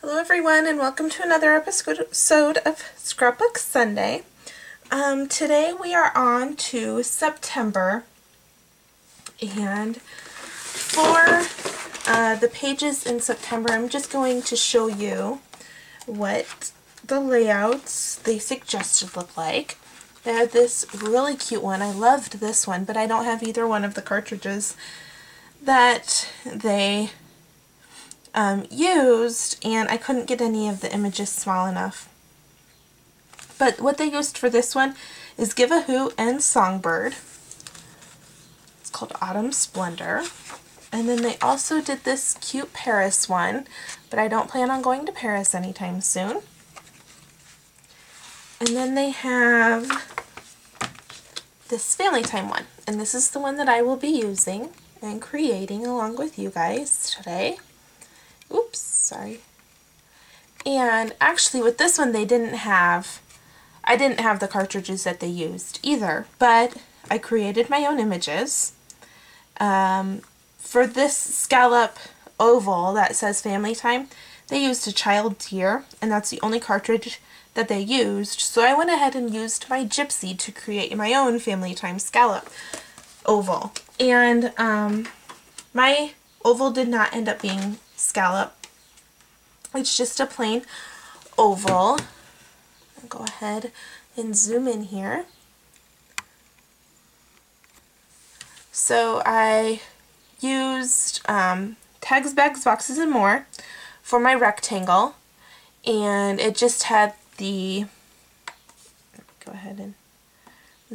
Hello everyone and welcome to another episode of Scrapbook Sunday. Today we are on to September, and for the pages in September I'm just going to show you what the layouts they suggested look like. They had this really cute one. I loved this one, but I don't have either one of the cartridges that they used, and I couldn't get any of the images small enough. But what they used for this one is Give a Hoot and Songbird. It's called Autumn Splendor. And then they also did this cute Paris one, but I don't plan on going to Paris anytime soon. And then they have this family time one, and this is the one that I will be using and creating along with you guys today. Oops, sorry. And actually with this one I didn't have the cartridges that they used either, but I created my own images. For this scallop oval that says family time, they used a child's year, and that's the only cartridge that they used, so I went ahead and used my Gypsy to create my own family time scallop oval. And my oval did not end up being scallop. It's just a plain oval. I'll go ahead and zoom in here. So I used tags, bags, boxes, and more for my rectangle, and it just had the, go ahead and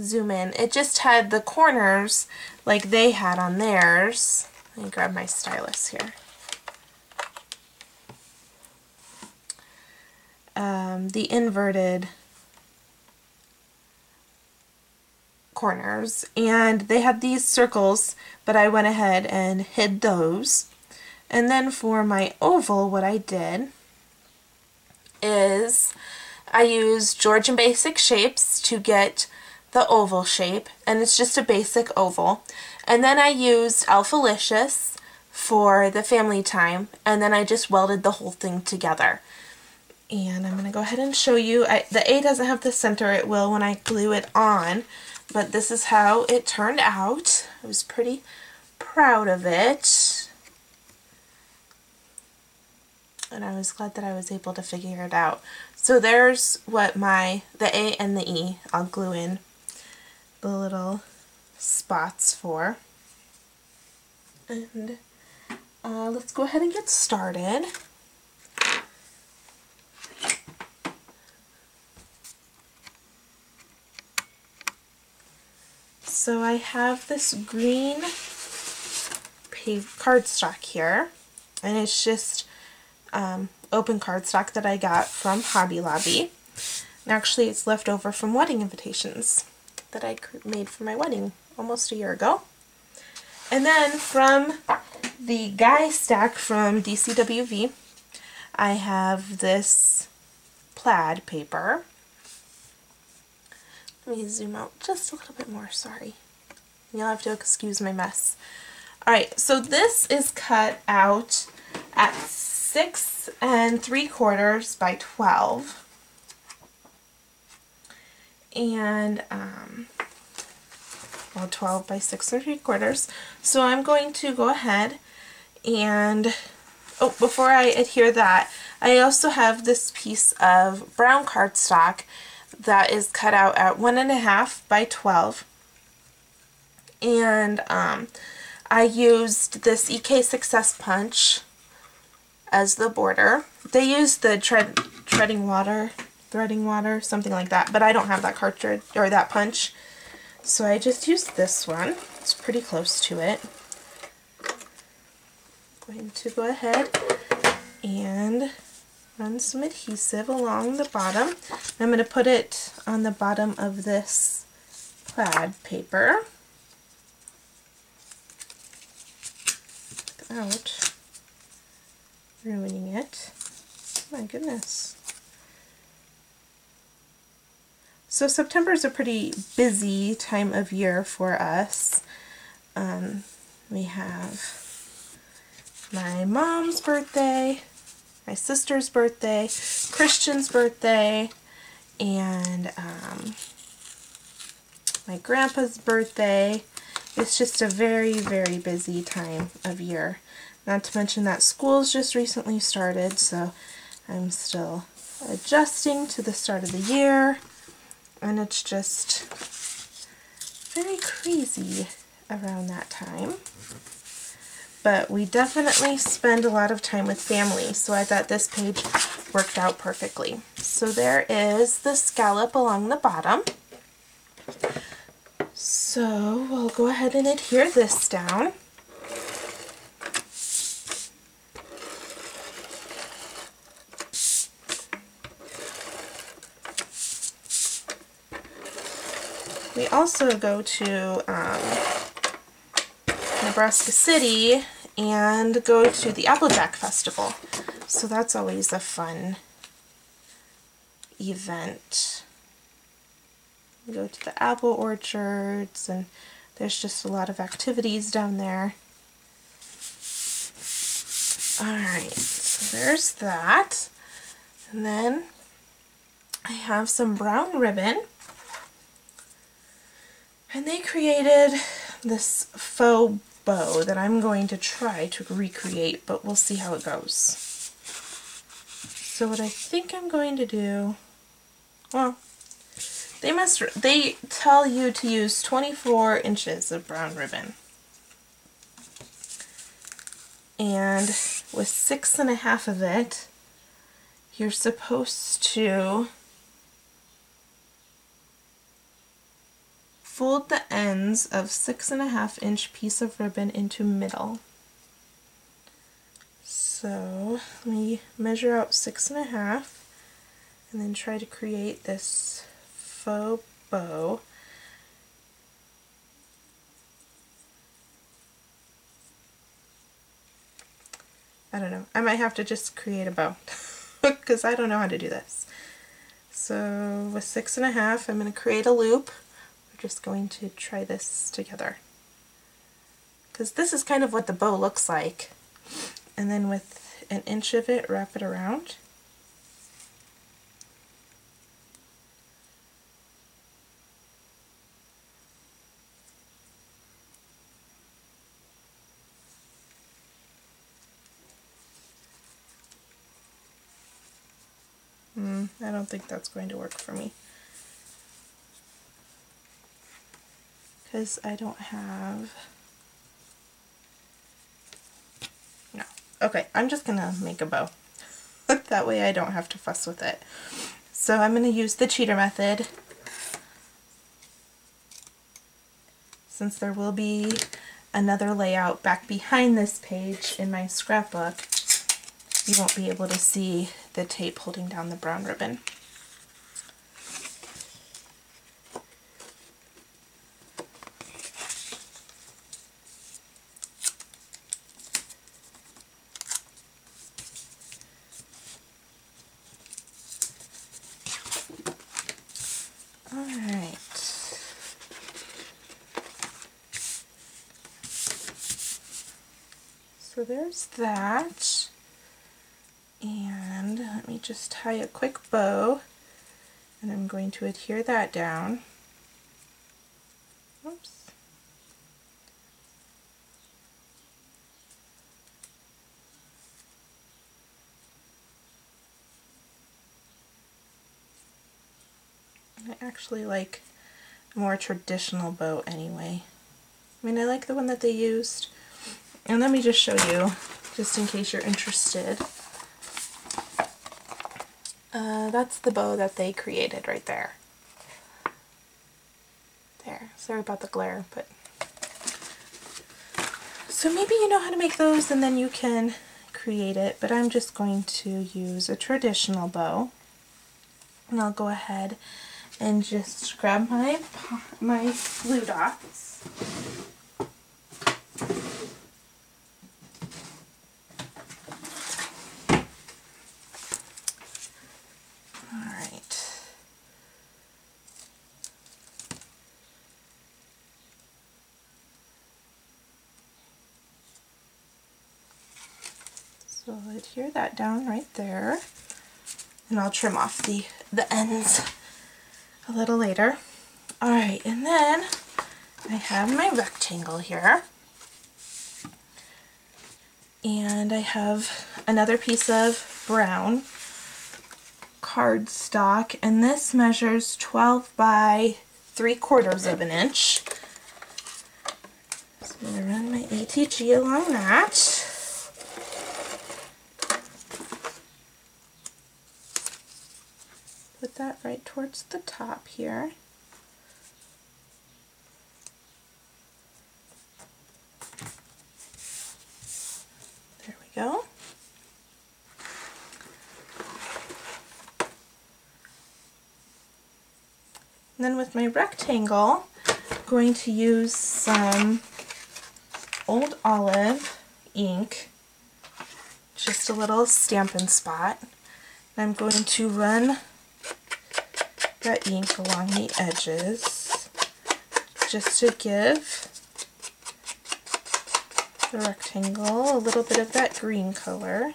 zoom in, it just had the corners like they had on theirs. Let me grab my stylus here. The inverted corners, and they had these circles, but I went ahead and hid those. And then for my oval, what I did is I used Georgian Basic Shapes to get the oval shape, and it's just a basic oval. And then I used Alphalicious for the family time, and then I just welded the whole thing together. And I'm going to go ahead and show you. The A doesn't have the center, it will when I glue it on, but this is how it turned out. I was pretty proud of it, and I was glad that I was able to figure it out. So there's what the A and the E, I'll glue in the little spots for. And let's go ahead and get started. So I have this green cardstock here, and it's just open cardstock that I got from Hobby Lobby. And actually it's left over from wedding invitations that I made for my wedding almost a year ago. And then from the Guy stack from DCWV, I have this plaid paper. Let me zoom out just a little bit more, sorry. You'll have to excuse my mess. Alright, so this is cut out at 6 3/4 by 12. And, well, 12 by 6 3/4. So I'm going to go ahead and, oh, before I adhere that, I also have this piece of brown cardstock that is cut out at 1 1/2 by 12, and I used this EK Success Punch as the border. They used the threading water, something like that, but I don't have that cartridge or that punch, so I just used this one. It's pretty close to it. I'm going to go ahead and run some adhesive along the bottom. I'm going to put it on the bottom of this plaid paper without ruining it. My goodness. So September is a pretty busy time of year for us. We have my mom's birthday, my sister's birthday, Christian's birthday, and my grandpa's birthday. It's just a very, very busy time of year. Not to mention that school's just recently started, so I'm still adjusting to the start of the year, and it's just very crazy around that time. But we definitely spend a lot of time with family, so I thought this page worked out perfectly. So there is the scallop along the bottom. So we'll go ahead and adhere this down. We also go to Nebraska City and go to the Applejack Festival. So that's always a fun event. We go to the apple orchards, and there's just a lot of activities down there. Alright, so there's that. And then I have some brown ribbon. And they created this faux bow that I'm going to try to recreate, but we'll see how it goes. So what I think I'm going to do, well, they tell you to use 24 inches of brown ribbon. And with 6.5 of it, you're supposed to fold the ends of 6.5 inch piece of ribbon into middle. So let me measure out 6.5 and then try to create this faux bow. I don't know. I might have to just create a bow because I don't know how to do this. So with 6.5, I'm going to create a loop. We're just going to try this together, because this is kind of what the bow looks like. And then with 1 inch of it, wrap it around. I don't think that's going to work for me, because I don't have... No. Okay, I'm just going to make a bow. That way I don't have to fuss with it. So I'm going to use the cheater method, since there will be another layout back behind this page in my scrapbook. You won't be able to see the tape holding down the brown ribbon. Alright. So there's that. And let me just tie a quick bow, and I'm going to adhere that down. Oops. I actually like a more traditional bow anyway. I mean, I like the one that they used. And let me just show you, just in case you're interested. That's the bow that they created right there. There. Sorry about the glare, but... So maybe you know how to make those and then you can create it, but I'm just going to use a traditional bow. And I'll go ahead and just grab my glue dots. So I'll adhere that down right there, and I'll trim off the ends a little later. Alright, and then I have my rectangle here, and I have another piece of brown cardstock, and this measures 12 by 3/4 of an inch. So I'm going to run my ATG along that. Put that right towards the top here. There we go. And then with my rectangle, I'm going to use some Old Olive ink, just a little Stampin' Spot. And I'm going to run that ink along the edges just to give the rectangle a little bit of that green color.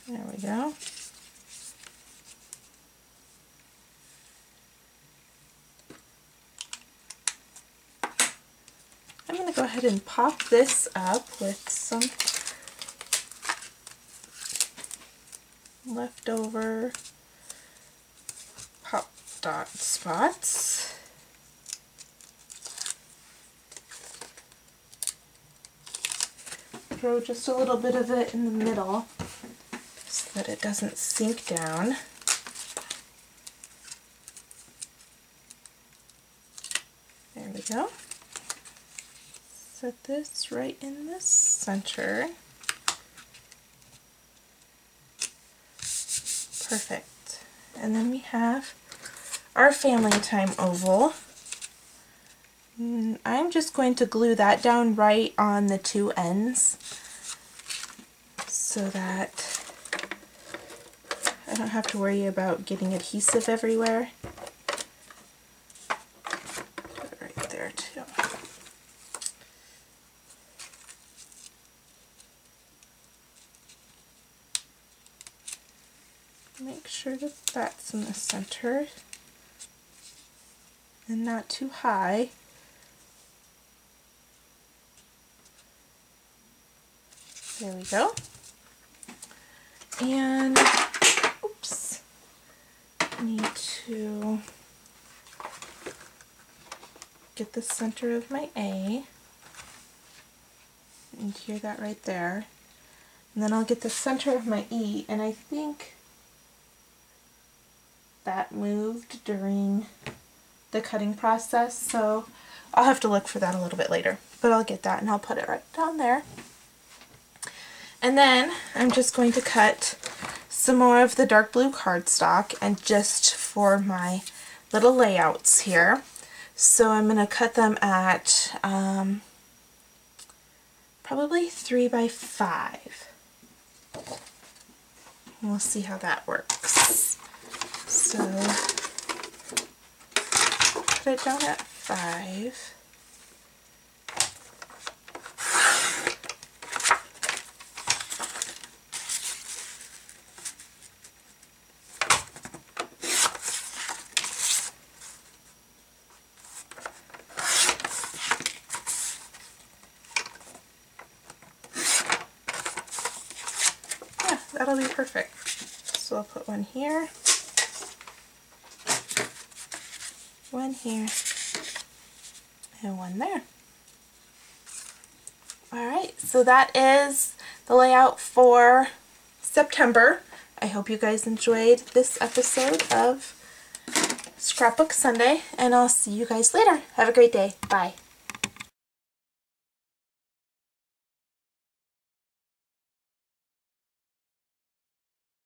There we go. I'm going to go ahead and pop this up with some leftover pop dot spots. Throw just a little bit of it in the middle so that it doesn't sink down. There we go. Set this right in the center. Perfect. And then we have our family time oval. I'm just going to glue that down right on the two ends so that I don't have to worry about getting adhesive everywhere. Put it right there too. Make sure that that's in the center and not too high. There we go. And, oops, need to get the center of my A and adhere that right there. And then I'll get the center of my E, and I think that moved during the cutting process, so I'll have to look for that a little bit later. But I'll get that and I'll put it right down there. And then I'm just going to cut some more of the dark blue cardstock, and just for my little layouts here. So I'm going to cut them at probably 3 by 5. We'll see how that works. So put it down at 5. That'll be perfect. So I'll put one here, one here, and one there. Alright, so that is the layout for September. I hope you guys enjoyed this episode of Scrapbook Sunday, and I'll see you guys later. Have a great day. Bye.